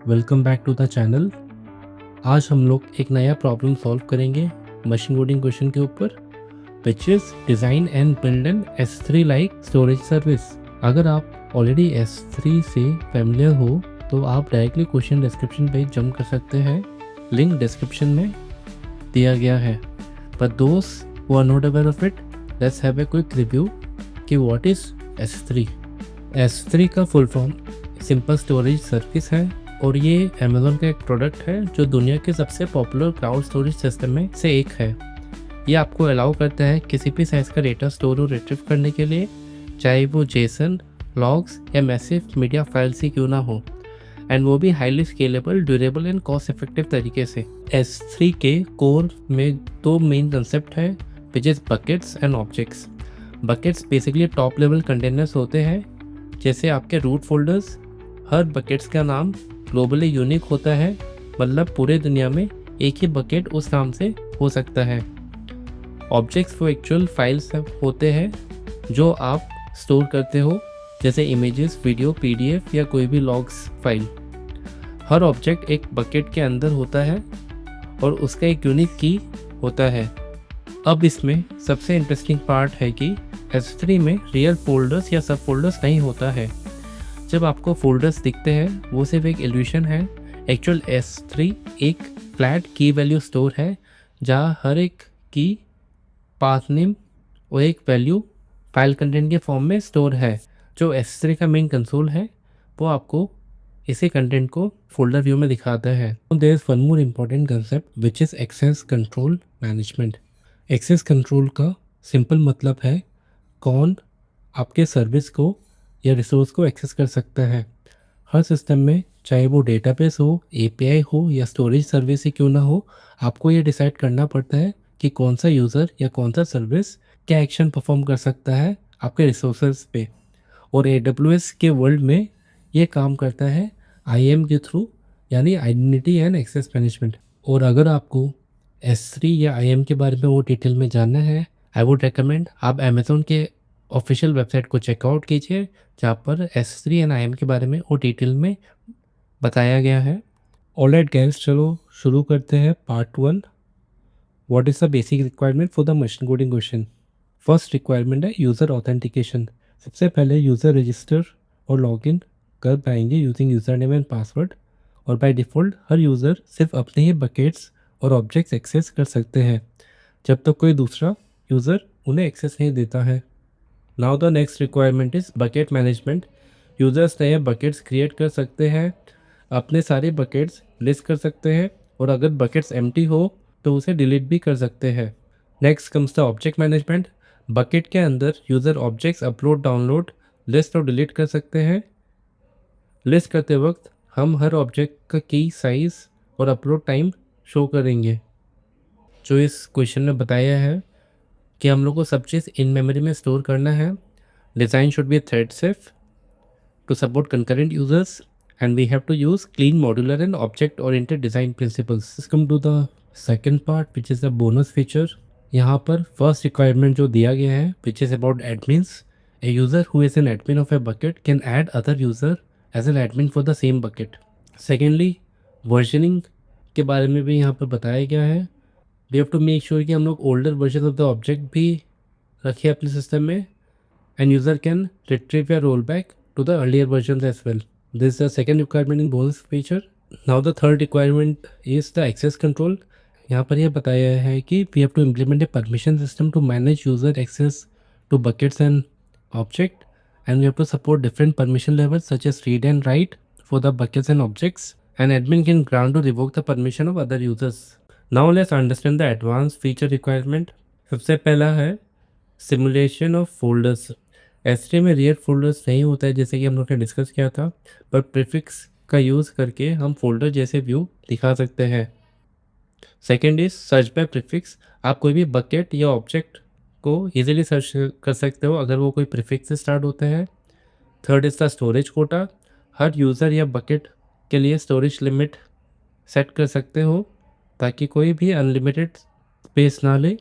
Welcome back to the channel. आज हम लोग एक नया प्रॉब्लम सॉल्व करेंगे मशीन कोडिंग क्वेश्चन के ऊपर, which is design and build an S3 like storage service. अगर आप ऑलरेडी S3 से फैमिलियर हो तो आप डायरेक्टली क्वेश्चन डिस्क्रिप्शन पे जंप कर सकते हैं, लिंक डिस्क्रिप्शन में दिया गया है। बट दोस्त who are not aware of it, let's have a quick review कि व्हाट इज S3। S3 का full form simple storage service है और ये अमेज़न का एक प्रोडक्ट है जो दुनिया के सबसे पॉपुलर क्लाउड स्टोरेज सिस्टम में से एक है। ये आपको अलाउ करता है किसी भी साइज़ का डेटा स्टोर और रिट्रीव करने के लिए, चाहे वो जेसन, लॉग्स या मैसिव मीडिया फाइल्स ही क्यों ना हो, एंड वो भी highly scalable, durable and cost effective तरीके से। S3 के कोर में दो मेन कंसेप्ट है, which is buckets and objects. Buckets basically top level containers होते हैं, जैसे आपके रूट फोल्डर्स। हर बकेट्स का नाम ग्लोबली यूनिक होता है, मतलब पूरे दुनिया में एक ही बकेट उस नाम से हो सकता है। ऑब्जेक्ट्स वो एक्चुअल फाइल्स होते हैं जो आप स्टोर करते हो, जैसे इमेजेस, वीडियो, PDF या कोई भी लॉग्स फाइल। हर ऑब्जेक्ट एक बकेट के अंदर होता है और उसका एक यूनिक की होता है। अब इसमें सबसे इंटरेस्टिंग पार्ट है कि S3 में रियल फोल्डर्स या सब फोल्डर्स नहीं होता है। जब आपको फोल्डर्स दिखते हैं वो सिर्फ एक इल्यूशन है। एक्चुअल S3 एक फ्लैट की वैल्यू स्टोर है जहाँ हर एक की, पाथ नेम और एक वैल्यू फाइल कंटेंट के फॉर्म में स्टोर है। जो S3 का मेन कंसोल है वो आपको इसी कंटेंट को फोल्डर व्यू में दिखाता है। There is one more important concept which is access control management. Access control का सिंपल मतलब है कौन आपके सर्विस को या रिसोर्स को एक्सेस कर सकता है। हर सिस्टम में, चाहे वो डेटाबेस हो, API हो या स्टोरेज सर्विस ही क्यों ना हो, आपको ये डिसाइड करना पड़ता है कि कौन सा यूज़र या कौन सा सर्विस क्या एक्शन परफॉर्म कर सकता है आपके रिसोर्सेज पे। और AWS के वर्ल्ड में ये काम करता है IAM के थ्रू, यानी आइडेंटिटी एंड एक्सेस मैनेजमेंट। और अगर आपको S3 या IAM के बारे में वो डिटेल में जानना है, आई वुड रिकमेंड आप अमेज़न के ऑफिशियल वेबसाइट को चेकआउट कीजिए, जहाँ पर S3 एंड IAM के बारे में वो डिटेल में बताया गया है। ऑलराइट गाइस, चलो शुरू करते हैं part 1। What is the basic requirement for the machine coding question. First requirement है यूज़र ऑथेंटिकेशन। सबसे पहले यूज़र रजिस्टर और लॉगिन कर पाएंगे using user name and password, और बाय डिफ़ॉल्ट हर यूज़र सिर्फ अपने ही बकेट्स और ऑब्जेक्ट्स एक्सेस कर सकते हैं जब तक कोई दूसरा यूज़र उन्हें एक्सेस नहीं देता है। Now the next requirement is bucket management. Users नए बकेट्स क्रिएट कर सकते हैं, अपने सारे बकेट्स लिस्ट कर सकते हैं, और अगर बकेट्स एम्प्टी हो तो उसे डिलीट भी कर सकते हैं। Next comes the object management. Bucket के अंदर user objects upload, download, list और डिलीट कर सकते हैं। लिस्ट करते वक्त हम हर ऑब्जेक्ट का की, साइज़ और अपलोड टाइम शो करेंगे। जो इस क्वेश्चन में बताया है कि हम लोग को सब चीज़ इन मेमोरी में स्टोर करना है। Design should be thread safe to support concurrent users, and we have to use clean, modular and object oriented design principles. Let's come to the second part, which is the bonus feature. यहाँ पर first requirement जो दिया गया है, which is about admins. A user who is an admin of a bucket can add other user as an admin for the same bucket. Secondly, versioning के बारे में भी यहाँ पर बताया गया है। We have to make sure कि हम लोग older version of the object भी रखें अपने सिस्टम में, and user can retrieve a rollback to the earlier versions as well. This is the second requirement in bonus feature. Now the third requirement is the access control. यहाँ पर यह बताया है कि we have to implement a permission system to manage user access to buckets and object, and we have to support different permission levels such as read and write for the buckets and objects, and admin can grant to revoke the permission of other users. Now let's understand the advanced feature requirement. सबसे पहला है simulation of folders. S3 में real folders नहीं होता है जैसे कि हम लोग ने डिस्कस किया था, पर प्रीफिक्स का यूज़ करके हम फोल्डर जैसे व्यू दिखा सकते हैं। Second is search by prefix. आप कोई भी बकेट या ऑब्जेक्ट को इजीली सर्च कर सकते हो अगर वो कोई प्रीफिक्स से स्टार्ट होता है। Third is the storage quota. हर यूज़र या बकेट के लिए स्टोरेज लिमिट सेट कर सकते हो ताकि कोई भी अनलिमिटेड स्पेस ना ले।